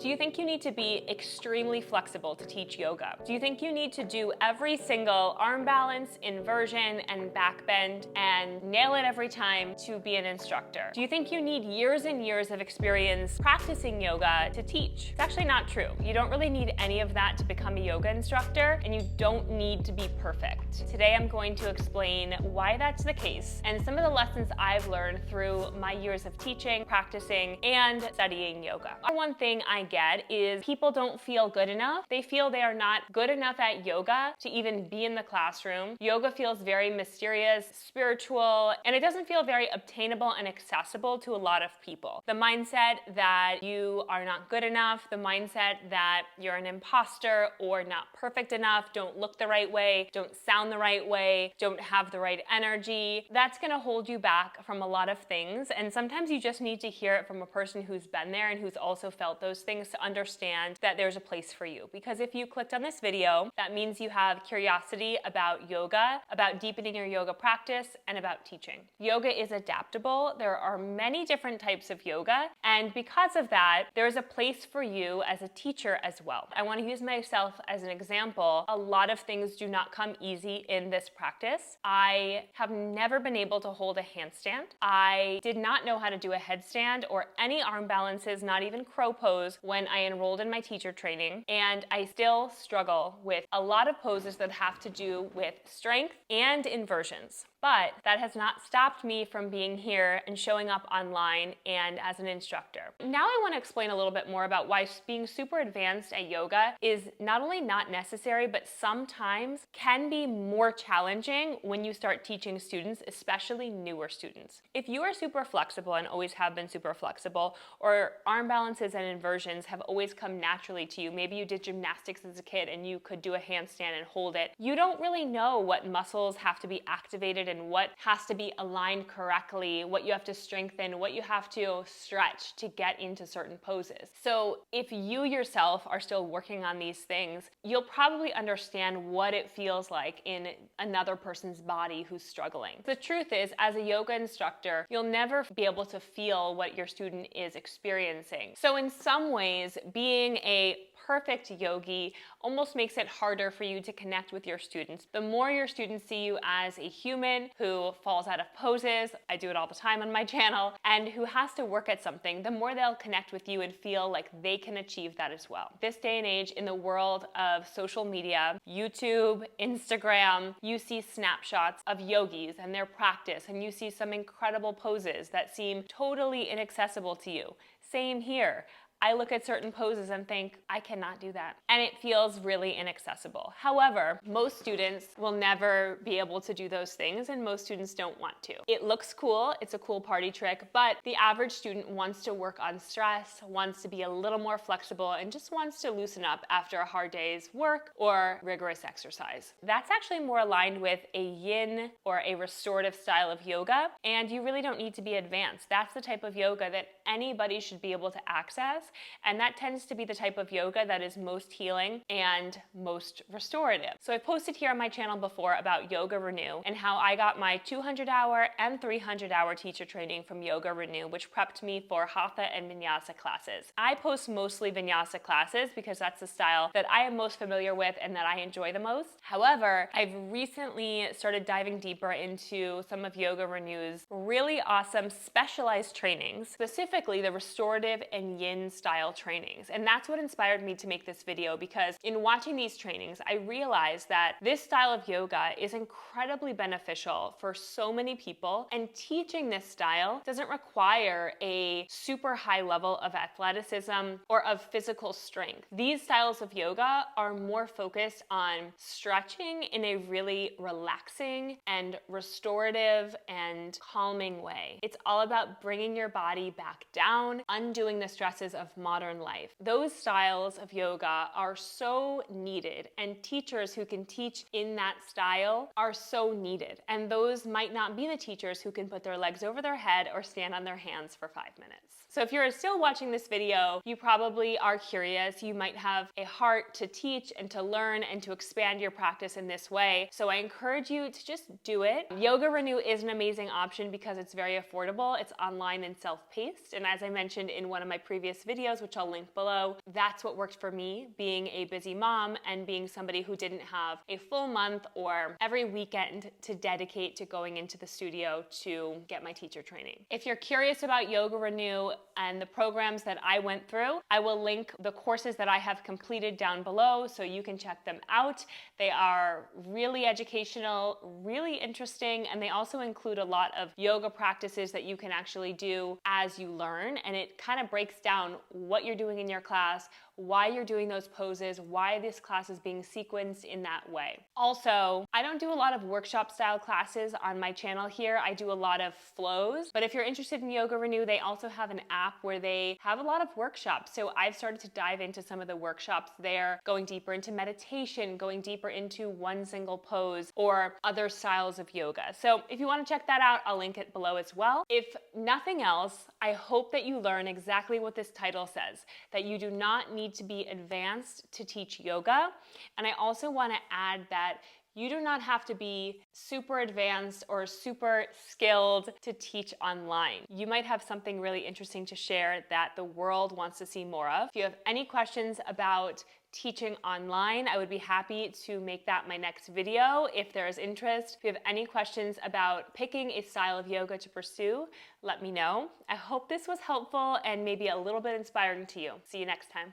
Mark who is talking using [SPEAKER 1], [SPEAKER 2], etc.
[SPEAKER 1] Do you think you need to be extremely flexible to teach yoga? Do you think you need to do every single arm balance, inversion, and back bend and nail it every time to be an instructor? Do you think you need years and years of experience practicing yoga to teach? It's actually not true. You don't really need any of that to become a yoga instructor, and you don't need to be perfect. Today I'm going to explain why that's the case and some of the lessons I've learned through my years of teaching, practicing, and studying yoga. One thing I get is people don't feel good enough. They feel they are not good enough at yoga to even be in the classroom. Yoga feels very mysterious, spiritual, and it doesn't feel very obtainable and accessible to a lot of people. The mindset that you are not good enough, the mindset that you're an imposter or not perfect enough, don't look the right way, don't sound the right way, don't have the right energy, that's gonna hold you back from a lot of things. And sometimes you just need to hear it from a person who's been there and who's also felt those things to understand that there's a place for you. Because if you clicked on this video, that means you have curiosity about yoga, about deepening your yoga practice, and about teaching. Yoga is adaptable. There are many different types of yoga, and because of that, there's a place for you as a teacher as well. I want to use myself as an example. A lot of things do not come easy in this practice. I have never been able to hold a handstand. I did not know how to do a headstand or any arm balances, not even crow pose, when I enrolled in my teacher training, and I still struggle with a lot of poses that have to do with strength and inversions. But that has not stopped me from being here and showing up online and as an instructor. Now I want to explain a little bit more about why being super advanced at yoga is not only not necessary, but sometimes can be more challenging when you start teaching students, especially newer students. If you are super flexible and always have been super flexible, or arm balances and inversions have always come naturally to you, maybe you did gymnastics as a kid and you could do a handstand and hold it, you don't really know what muscles have to be activated and what has to be aligned correctly, what you have to strengthen, what you have to stretch to get into certain poses. So if you yourself are still working on these things, you'll probably understand what it feels like in another person's body who's struggling. The truth is, as a yoga instructor, you'll never be able to feel what your student is experiencing. So in some ways, being a perfect yogi almost makes it harder for you to connect with your students. The more your students see you as a human who falls out of poses, I do it all the time on my channel, and who has to work at something, the more they'll connect with you and feel like they can achieve that as well. This day and age, in the world of social media, YouTube, Instagram, you see snapshots of yogis and their practice, and you see some incredible poses that seem totally inaccessible to you. Same here. I look at certain poses and think, I cannot do that. And it feels really inaccessible. However, most students will never be able to do those things, and most students don't want to. It looks cool, it's a cool party trick, but the average student wants to work on stress, wants to be a little more flexible, and just wants to loosen up after a hard day's work or rigorous exercise. That's actually more aligned with a yin or a restorative style of yoga, and you really don't need to be advanced. That's the type of yoga that anybody should be able to access. And that tends to be the type of yoga that is most healing and most restorative. So I posted here on my channel before about Yoga Renew and how I got my 200-hour and 300-hour teacher training from Yoga Renew, which prepped me for Hatha and Vinyasa classes. I post mostly Vinyasa classes because that's the style that I am most familiar with and that I enjoy the most. However, I've recently started diving deeper into some of Yoga Renew's really awesome specialized trainings, specifically the restorative and yin style trainings. And that's what inspired me to make this video, because in watching these trainings, I realized that this style of yoga is incredibly beneficial for so many people, and teaching this style doesn't require a super high level of athleticism or of physical strength. These styles of yoga are more focused on stretching in a really relaxing and restorative and calming way. It's all about bringing your body back down, undoing the stresses of modern life. Those styles of yoga are so needed, and teachers who can teach in that style are so needed. And those might not be the teachers who can put their legs over their head or stand on their hands for 5 minutes. So if you're still watching this video, you probably are curious. You might have a heart to teach and to learn and to expand your practice in this way. So I encourage you to just do it. Yoga Renew is an amazing option because it's very affordable. It's online and self-paced. And as I mentioned in one of my previous videos, which I'll link below, that's what worked for me, being a busy mom and being somebody who didn't have a full month or every weekend to dedicate to going into the studio to get my teacher training. If you're curious about Yoga Renew and the programs that I went through, I will link the courses that I have completed down below so you can check them out. They are really educational, really interesting, and they also include a lot of yoga practices that you can actually do as you learn, and it kind of breaks down what you're doing in your class, why you're doing those poses, why this class is being sequenced in that way. Also, I don't do a lot of workshop style classes on my channel here. I do a lot of flows, but if you're interested in Yoga Renew, they also have an app where they have a lot of workshops. So I've started to dive into some of the workshops there, going deeper into meditation, going deeper into one single pose or other styles of yoga. So if you want to check that out, I'll link it below as well. If nothing else, I hope that you learn exactly what this title says, that you do not need to be advanced to teach yoga. And I also want to add that you do not have to be super advanced or super skilled to teach online. You might have something really interesting to share that the world wants to see more of. If you have any questions about teaching online, I would be happy to make that my next video if there is interest. If you have any questions about picking a style of yoga to pursue, let me know. I hope this was helpful and maybe a little bit inspiring to you. See you next time.